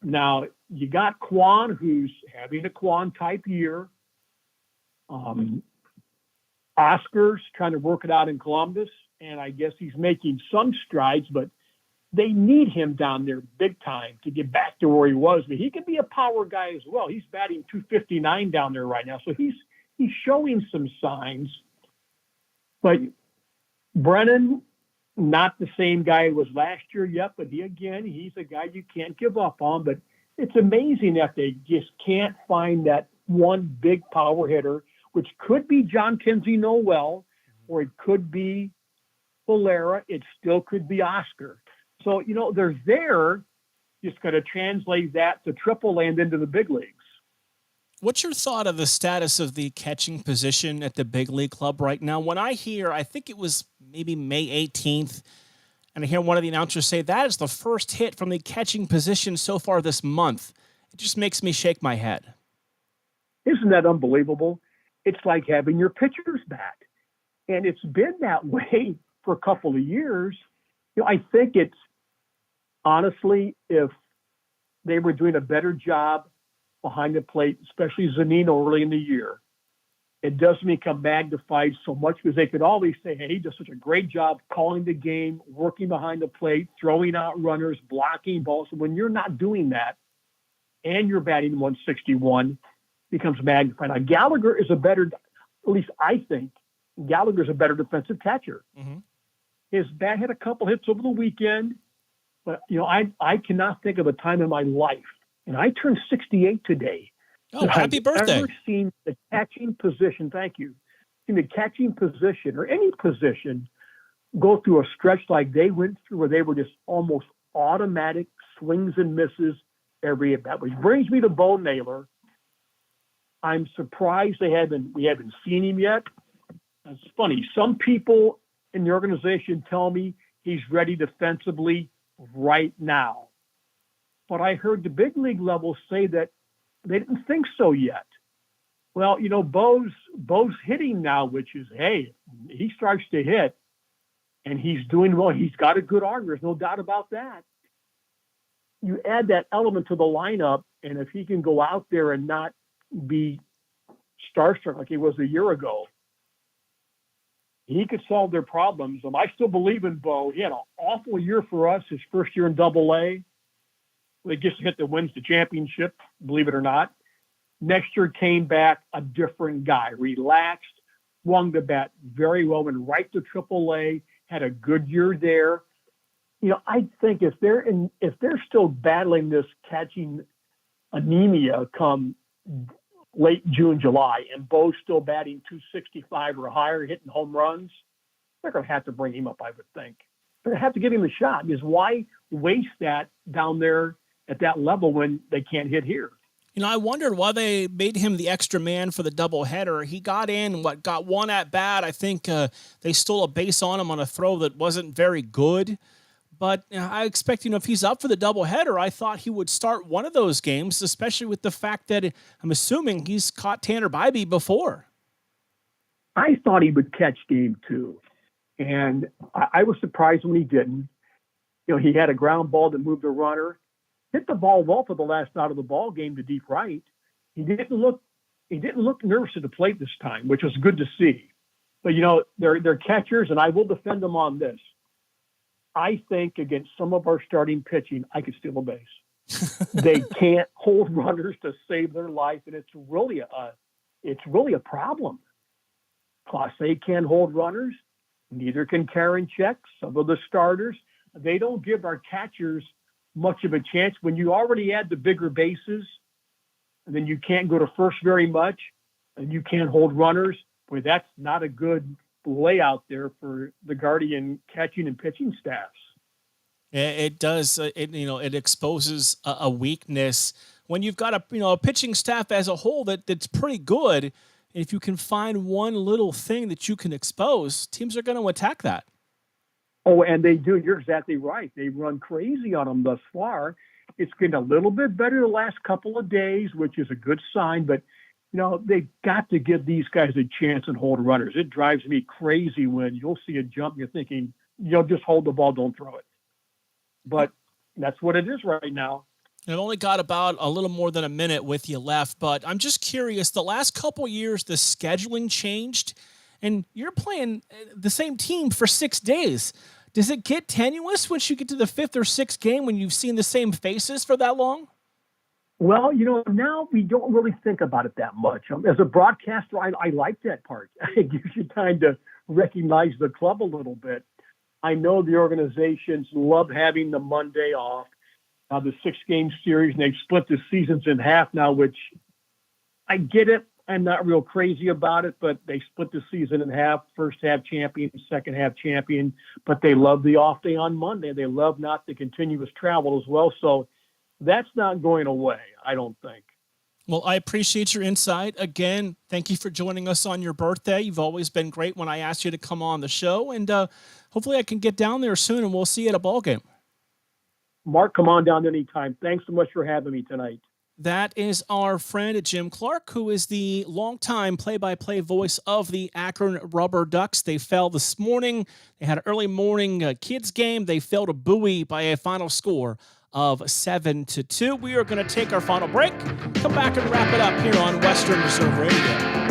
Now, you got Kwan, who's having a Kwan-type year. Oscar's trying to work it out in Columbus, and I guess he's making some strides, but they need him down there big time to get back to where he was. But he can be a power guy as well. He's batting .259 down there right now, so he's showing some signs. But Brennan, not the same guy he was last year yet, but he's a guy you can't give up on. But it's amazing that they just can't find that one big power hitter, which could be John Kinsey Noel, or it could be Valera. It still could be Oscar. So, they're there. Just got to translate that to AAA and into the big leagues. What's your thought of the status of the catching position at the big league club right now? When I think it was maybe May 18th, and I hear one of the announcers say that is the first hit from the catching position so far this month. It just makes me shake my head. Isn't that unbelievable? It's like having your pitchers back. And it's been that way for a couple of years. I think it's, honestly, if they were doing a better job behind the plate, especially Zunino early in the year, it doesn't become magnified so much because they could always say, hey, he does such a great job calling the game, working behind the plate, throwing out runners, blocking balls. So when you're not doing that and you're batting 161, it becomes magnified. Now, Gallagher is at least I think, Gallagher's a better defensive catcher. Mm-hmm. His bat had a couple hits over the weekend, but, I cannot think of a time in my life, and I turned 68 today. Oh, happy birthday. I've never seen the catching position, thank you, in the catching position or any position go through a stretch like they went through where they were just almost automatic swings and misses every at bat, which brings me to Bo Naylor. I'm surprised we haven't seen him yet. It's funny. Some people in the organization tell me he's ready defensively right now. But I heard the big league level say that they didn't think so yet. Well, Bo's hitting now, which is, hey, he starts to hit. and he's doing well. He's got a good arm. There's no doubt about that. You add that element to the lineup, and if he can go out there and not be starstruck like he was a year ago, he could solve their problems. I still believe in Bo. He had an awful year for us, his first year in Double-A. They just hit the wins the championship, believe it or not. Next year came back a different guy, relaxed, swung the bat very well, went right to Triple-A, had a good year there. I think if they're still battling this catching anemia come late June, July, and Bo's still batting 265 or higher, hitting home runs, they're going to have to bring him up, I would think. They're going to have to give him a shot, because why waste that down there at that level when they can't hit here? I wondered why they made him the extra man for the doubleheader. He got in, got one at bat. I think they stole a base on him on a throw that wasn't very good. But I expect, if he's up for the doubleheader, I thought he would start one of those games, especially with the fact that I'm assuming he's caught Tanner Bybee before. I thought he would catch game 2. And I was surprised when he didn't. He had a ground ball that moved a runner. Hit the ball well for the last out of the ball game to deep right. He didn't look nervous at the plate this time, which was good to see. But they're catchers, and I will defend them on this. I think against some of our starting pitching, I could steal a base. They can't hold runners to save their life, and it's really a problem. Clase can't hold runners. Neither can Karen Check. Some of the starters, they don't give our catchers much of a chance. When you already add the bigger bases, and then you can't go to first very much, and you can't hold runners, boy, that's not a good layout there for the Guardian catching and pitching staffs. It does. It exposes a weakness when you've got a pitching staff as a whole that's pretty good. If you can find one little thing that you can expose, teams are going to attack that. Oh, and they do. You're exactly right. They run crazy on them thus far. It's getting a little bit better the last couple of days, which is a good sign. But, they've got to give these guys a chance and hold runners. It drives me crazy when you'll see a jump and you're thinking, just hold the ball, don't throw it. But that's what it is right now. I've only got about a little more than a minute with you left, but I'm just curious. The last couple years, the scheduling changed, and you're playing the same team for 6 days. Does it get tenuous once you get to the 5th or 6th game when you've seen the same faces for that long? Well, now we don't really think about it that much. As a broadcaster, I like that part. It gives you time to recognize the club a little bit. I know the organizations love having the Monday off. The 6-game series, and they've split the seasons in half now, which I get it. I'm not real crazy about it, but they split the season in half, first half champion, second half champion, but they love the off day on Monday. They love not the continuous travel as well. So that's not going away, I don't think. Well, I appreciate your insight. Again, thank you for joining us on your birthday. You've always been great when I asked you to come on the show, and hopefully I can get down there soon and we'll see you at a ball game. Mark, come on down anytime. Thanks so much for having me tonight. That is our friend Jim Clark, who is the longtime play-by-play voice of the Akron Rubber Ducks. They fell this morning. They had an early morning kids game. They fell to Bowie by a final score of 7-2. We are going to take our final break, come back and wrap it up here on Western Reserve Radio.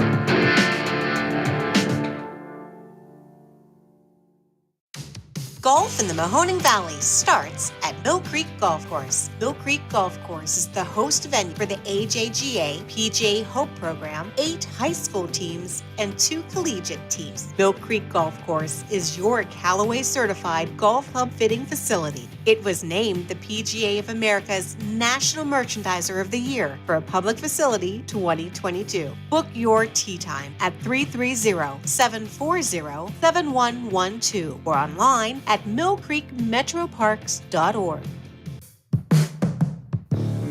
Golf in the Mahoning Valley starts at Mill Creek Golf Course. Mill Creek Golf Course is the host venue for the AJGA PGA Hope Program, 8 high school teams, and 2 collegiate teams. Mill Creek Golf Course is your Callaway certified golf club fitting facility. It was named the PGA of America's National Merchandiser of the Year for a public facility 2022. Book your tee time at 330-740-7112 or online at millcreekmetroparks.org.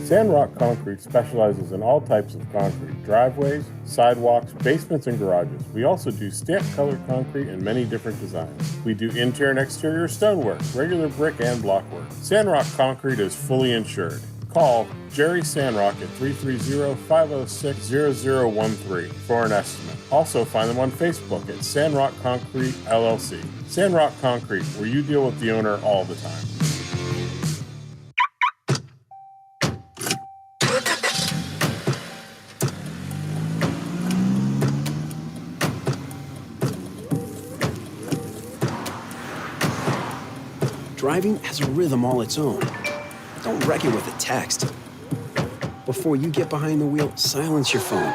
Sandrock Concrete specializes in all types of concrete, driveways, sidewalks, basements, and garages. We also do stamped colored concrete in many different designs. We do interior and exterior stonework, regular brick and block work. Sandrock Concrete is fully insured. Call Jerry Sandrock at 330-506-0013 for an estimate. Also find them on Facebook at Sandrock Concrete LLC. Sandrock Concrete, where you deal with the owner all the time. Driving has a rhythm all its own. Don't wreck it with a text. Before you get behind the wheel, silence your phone.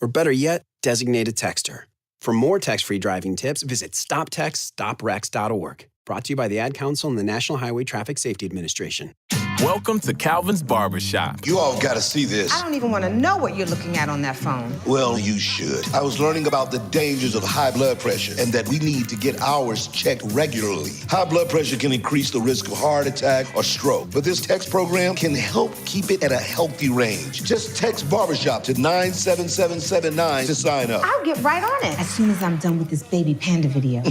Or better yet, designate a texter. For more text-free driving tips, visit stoptextstoprex.org. Brought to you by the Ad Council and the National Highway Traffic Safety Administration. Welcome to Calvin's Barbershop. You all gotta see this. I don't even want to know what you're looking at on that phone. Well, you should. I was learning about the dangers of high blood pressure and that we need to get ours checked regularly. High blood pressure can increase the risk of heart attack or stroke, but this text program can help keep it at a healthy range. Just text Barbershop to 97779 to sign up. I'll get right on it as soon as I'm done with this baby panda video.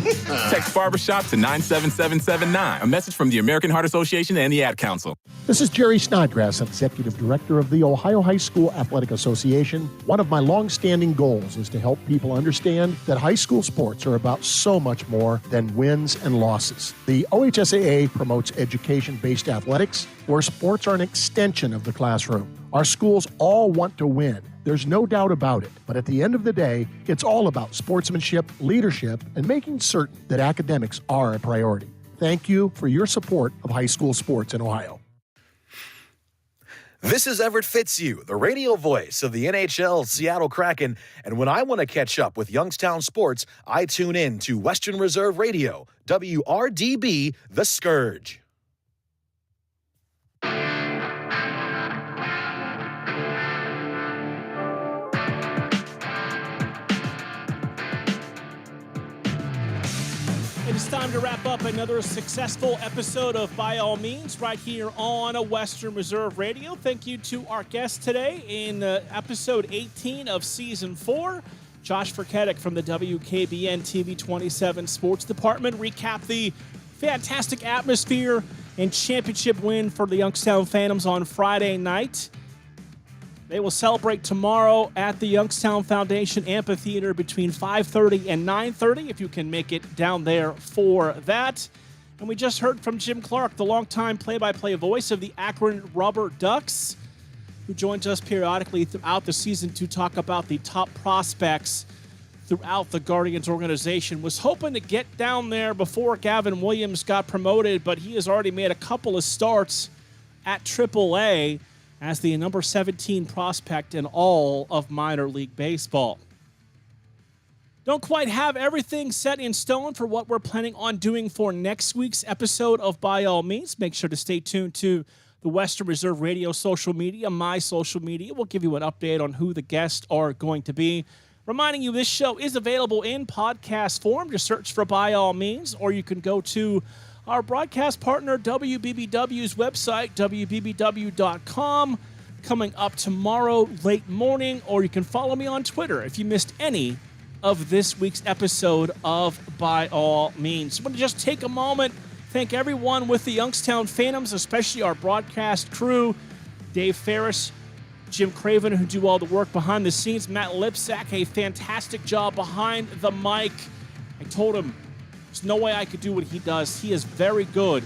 Text Barbershop to 97779. A message from the American Heart Association and the Ad Council. This is Jerry Snodgrass, Executive Director of the Ohio High School Athletic Association. One of my long-standing goals is to help people understand that high school sports are about so much more than wins and losses. The OHSAA promotes education-based athletics, where sports are an extension of the classroom. Our schools all want to win. There's no doubt about it. But at the end of the day, it's all about sportsmanship, leadership, and making certain that academics are a priority. Thank you for your support of high school sports in Ohio. This is Everett Fitzhugh, the radio voice of the NHL Seattle Kraken, and when I want to catch up with Youngstown sports, I tune in to Western Reserve Radio, WRDB, The Scourge. It's time to wrap up another successful episode of By All Means right here on Western Reserve Radio. Thank you to our guest today in episode 18 of Season 4, Josh Furketic from the WKBN TV 27 Sports Department. Recap the fantastic atmosphere and championship win for the Youngstown Phantoms on Friday night. They will celebrate tomorrow at the Youngstown Foundation Amphitheater between 5:30 and 9:30, if you can make it down there for that. And we just heard from Jim Clark, the longtime play-by-play voice of the Akron Rubber Ducks, who joins us periodically throughout the season to talk about the top prospects throughout the Guardians organization. Was hoping to get down there before Gavin Williams got promoted, but he has already made a couple of starts at AAA as the number 17 prospect in all of minor league baseball. Don't quite have everything set in stone for what we're planning on doing for next week's episode of By All Means. Make sure to stay tuned to the Western Reserve Radio social media, my social media. We'll give you an update on who the guests are going to be. Reminding you, this show is available in podcast form. Just search for By All Means, or you can go to our broadcast partner, WBBW's website, WBBW.com, coming up tomorrow late morning, or you can follow me on Twitter if you missed any of this week's episode of By All Means. I want to just take a moment, thank everyone with the Youngstown Phantoms, especially our broadcast crew, Dave Ferris, Jim Craven, who do all the work behind the scenes, Matt Lipsack, a fantastic job behind the mic. I told him, there's no way I could do what he does. He is very good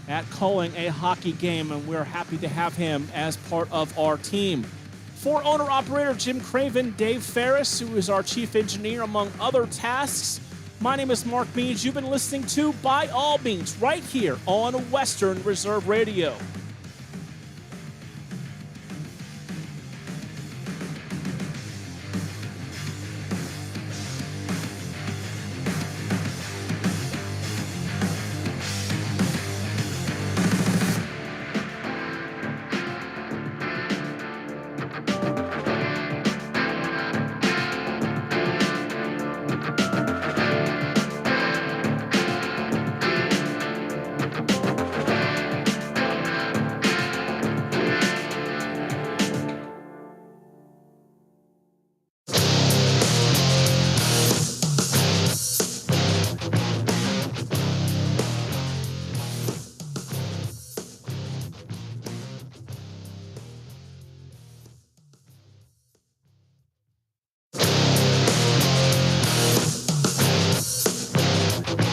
at calling a hockey game, and we're happy to have him as part of our team. For owner-operator Jim Craven, Dave Ferris, who is our chief engineer, among other tasks, my name is Mark Means. You've been listening to By All Means right here on Western Reserve Radio.